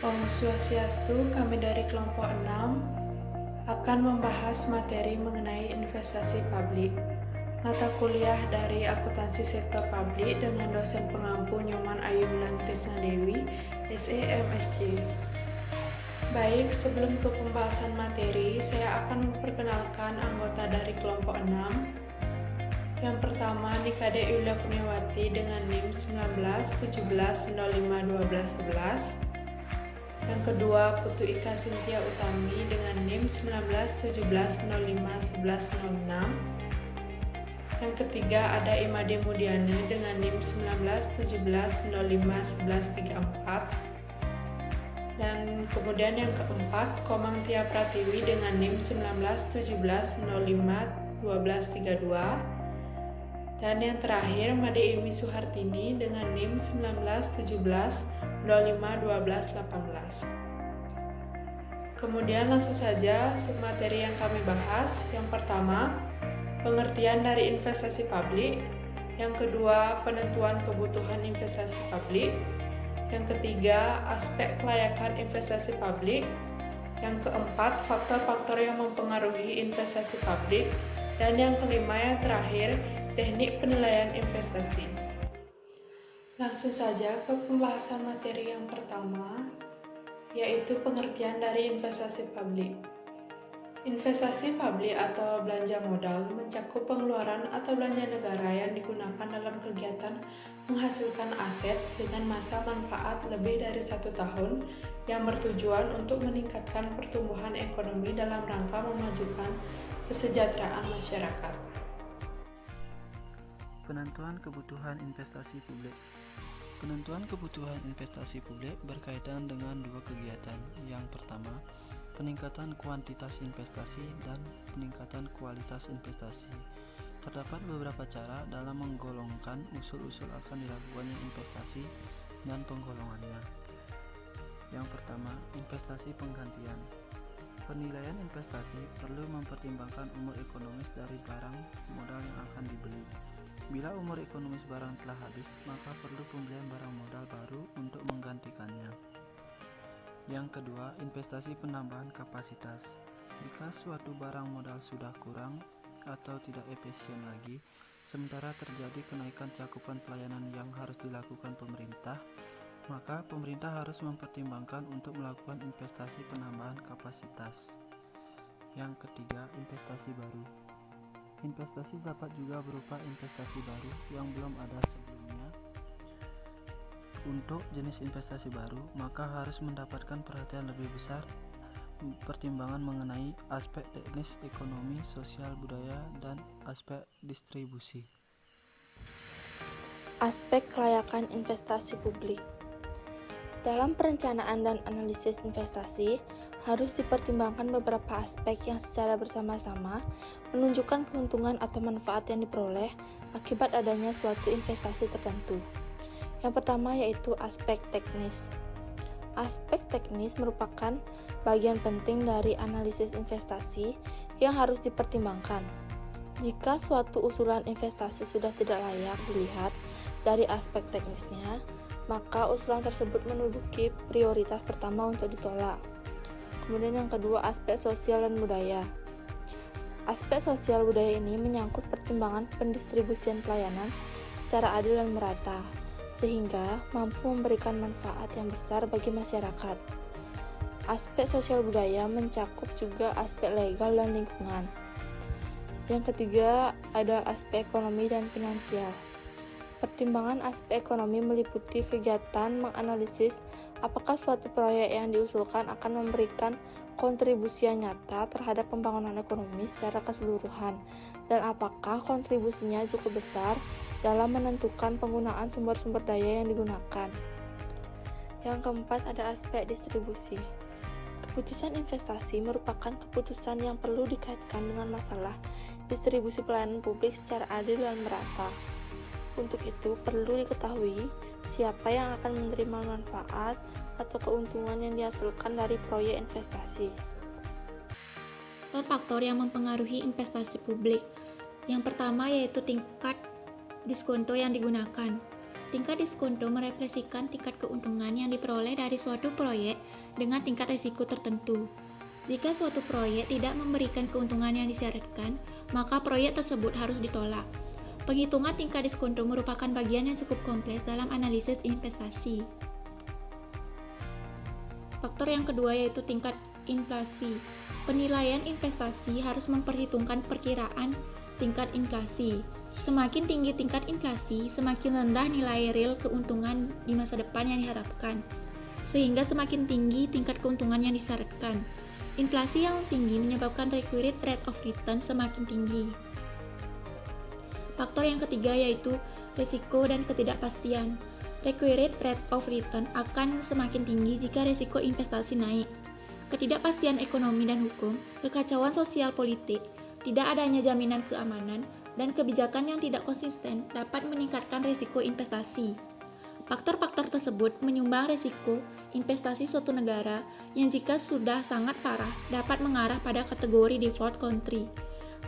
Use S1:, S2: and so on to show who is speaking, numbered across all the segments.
S1: Om Swastiastu, kami dari kelompok 6 akan membahas materi mengenai investasi publik. Mata kuliah dari akuntansi sektor publik dengan dosen pengampu Nyoman Ayunan Trisna Dewi, SE MSc. Baik, sebelum ke pembahasan materi, saya akan memperkenalkan anggota dari kelompok 6. Yang pertama, Nikade Yulia Kurniawati dengan NIM 1917051211. Yang kedua, Putu Ika Sintia Utami dengan NIM 1917051106. Yang ketiga, ada Imade Mudiana dengan NIM 1917051134. Dan kemudian yang keempat, Komang Tia Pratiwi dengan NIM 1917051232. Dan yang terakhir, Made Imi Suhartini dengan NIM 1917051218. Kemudian langsung saja submateri yang kami bahas. Yang pertama, pengertian dari investasi publik. Yang kedua, penentuan kebutuhan investasi publik. Yang ketiga, aspek kelayakan investasi publik. Yang keempat, faktor-faktor yang mempengaruhi investasi publik. Dan yang kelima, yang terakhir, teknik penilaian investasi. Langsung saja ke pembahasan materi yang pertama, yaitu pengertian dari investasi publik. Investasi publik atau belanja modal mencakup pengeluaran atau belanja negara yang digunakan dalam kegiatan menghasilkan aset dengan masa manfaat lebih dari 1 tahun yang bertujuan untuk meningkatkan pertumbuhan ekonomi dalam rangka memajukan kesejahteraan masyarakat.
S2: Penentuan kebutuhan investasi publik. Penentuan kebutuhan investasi publik berkaitan dengan dua kegiatan. Yang pertama, peningkatan kuantitas investasi dan peningkatan kualitas investasi. Terdapat beberapa cara dalam menggolongkan usul-usul akan dilakukannya investasi dan penggolongannya. Yang pertama, investasi penggantian. Penilaian investasi perlu mempertimbangkan umur ekonomis dari barang modal yang akan dibeli. Bila umur ekonomis barang telah habis, maka perlu pembelian barang modal baru untuk menggantikannya. Yang kedua, investasi penambahan kapasitas. Jika suatu barang modal sudah kurang atau tidak efisien lagi, sementara terjadi kenaikan cakupan pelayanan yang harus dilakukan pemerintah, maka pemerintah harus mempertimbangkan untuk melakukan investasi penambahan kapasitas. Yang ketiga, investasi baru. Investasi dapat juga berupa investasi baru yang belum ada sebelumnya. Untuk jenis investasi baru, maka harus mendapatkan perhatian lebih besar pertimbangan mengenai aspek teknis, ekonomi, sosial, budaya, dan aspek distribusi.
S3: Aspek kelayakan investasi publik. Dalam perencanaan dan analisis investasi, harus dipertimbangkan beberapa aspek yang secara bersama-sama menunjukkan keuntungan atau manfaat yang diperoleh akibat adanya suatu investasi tertentu. Yang pertama yaitu aspek teknis. Aspek teknis merupakan bagian penting dari analisis investasi yang harus dipertimbangkan. Jika suatu usulan investasi sudah tidak layak dilihat dari aspek teknisnya, maka usulan tersebut menduduki prioritas pertama untuk ditolak. Kemudian yang kedua, aspek sosial dan budaya. Aspek sosial budaya ini menyangkut pertimbangan pendistribusian pelayanan secara adil dan merata, sehingga mampu memberikan manfaat yang besar bagi masyarakat. Aspek sosial budaya mencakup juga aspek legal dan lingkungan. Yang ketiga, ada aspek ekonomi dan finansial. Pertimbangan aspek ekonomi meliputi kegiatan menganalisis apakah suatu proyek yang diusulkan akan memberikan kontribusi yang nyata terhadap pembangunan ekonomi secara keseluruhan, dan apakah kontribusinya cukup besar dalam menentukan penggunaan sumber-sumber daya yang digunakan. Yang keempat, ada aspek distribusi. Keputusan investasi merupakan keputusan yang perlu dikaitkan dengan masalah distribusi pelayanan publik secara adil dan merata. Untuk itu, perlu diketahui siapa yang akan menerima manfaat atau keuntungan yang dihasilkan dari proyek investasi.
S4: Faktor-faktor yang mempengaruhi investasi publik. Yang pertama yaitu tingkat diskonto yang digunakan. tingkat diskonto merefleksikan tingkat keuntungan yang diperoleh dari suatu proyek dengan tingkat risiko tertentu. Jika suatu proyek tidak memberikan keuntungan yang disyaratkan, maka proyek tersebut harus ditolak. Penghitungan tingkat diskonto merupakan bagian yang cukup kompleks dalam analisis investasi. Faktor yang kedua yaitu tingkat inflasi. Penilaian investasi harus memperhitungkan perkiraan tingkat inflasi. Semakin tinggi tingkat inflasi, semakin rendah nilai real keuntungan di masa depan yang diharapkan, sehingga semakin tinggi tingkat keuntungan yang disyaratkan. Inflasi yang tinggi menyebabkan required rate of return semakin tinggi. Faktor yang ketiga yaitu risiko dan ketidakpastian. Required rate of return akan semakin tinggi jika risiko investasi naik. Ketidakpastian ekonomi dan hukum, kekacauan sosial politik, tidak adanya jaminan keamanan, dan kebijakan yang tidak konsisten dapat meningkatkan risiko investasi. Faktor-faktor tersebut menyumbang risiko investasi suatu negara yang jika sudah sangat parah dapat mengarah pada kategori default country.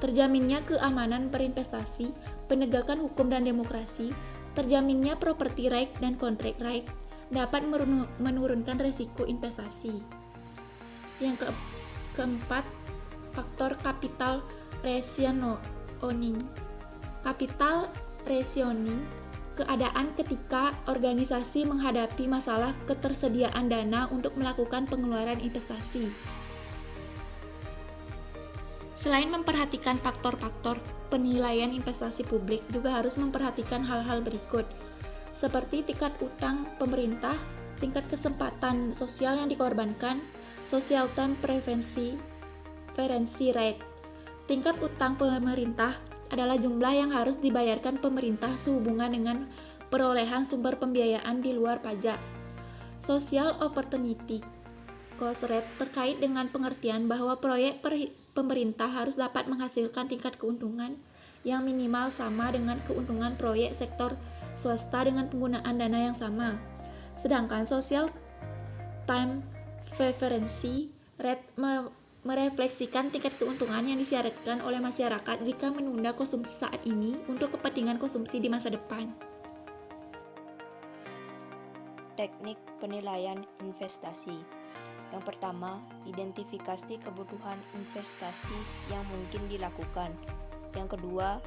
S4: Terjaminnya keamanan berinvestasi, penegakan hukum dan demokrasi, terjaminnya property right dan contract right dapat menurunkan risiko investasi. Yang keempat, faktor capital rationing. Capital rationing, keadaan ketika organisasi menghadapi masalah ketersediaan dana untuk melakukan pengeluaran investasi. Selain memperhatikan faktor-faktor penilaian investasi publik, juga harus memperhatikan hal-hal berikut, seperti tingkat utang pemerintah, tingkat kesempatan sosial yang dikorbankan, social term preference rate. Tingkat utang pemerintah adalah jumlah yang harus dibayarkan pemerintah sehubungan dengan perolehan sumber pembiayaan di luar pajak. Social opportunity cost rate terkait dengan pengertian bahwa proyek pemerintah harus dapat menghasilkan tingkat keuntungan yang minimal sama dengan keuntungan proyek sektor swasta dengan penggunaan dana yang sama. Sedangkan social time preference rate merefleksikan tingkat keuntungan yang disyaratkan oleh masyarakat jika menunda konsumsi saat ini untuk kepentingan konsumsi di masa depan.
S5: Teknik penilaian investasi. Yang pertama, identifikasi kebutuhan investasi yang mungkin dilakukan. Yang kedua,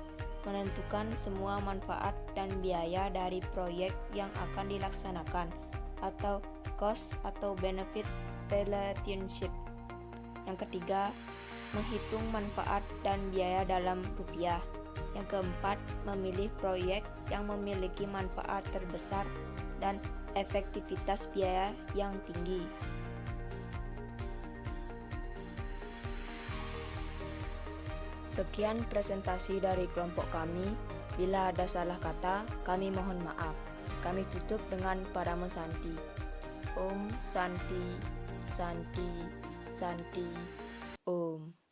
S5: menentukan semua manfaat dan biaya dari proyek yang akan dilaksanakan atau cost atau benefit relationship. Yang ketiga, menghitung manfaat dan biaya dalam rupiah. Yang keempat, memilih proyek yang memiliki manfaat terbesar dan efektivitas biaya yang tinggi. Sekian presentasi dari kelompok kami. Bila ada salah kata, kami mohon maaf. Kami tutup dengan Parama Santi. Om Santi, Santi, Santi, Om.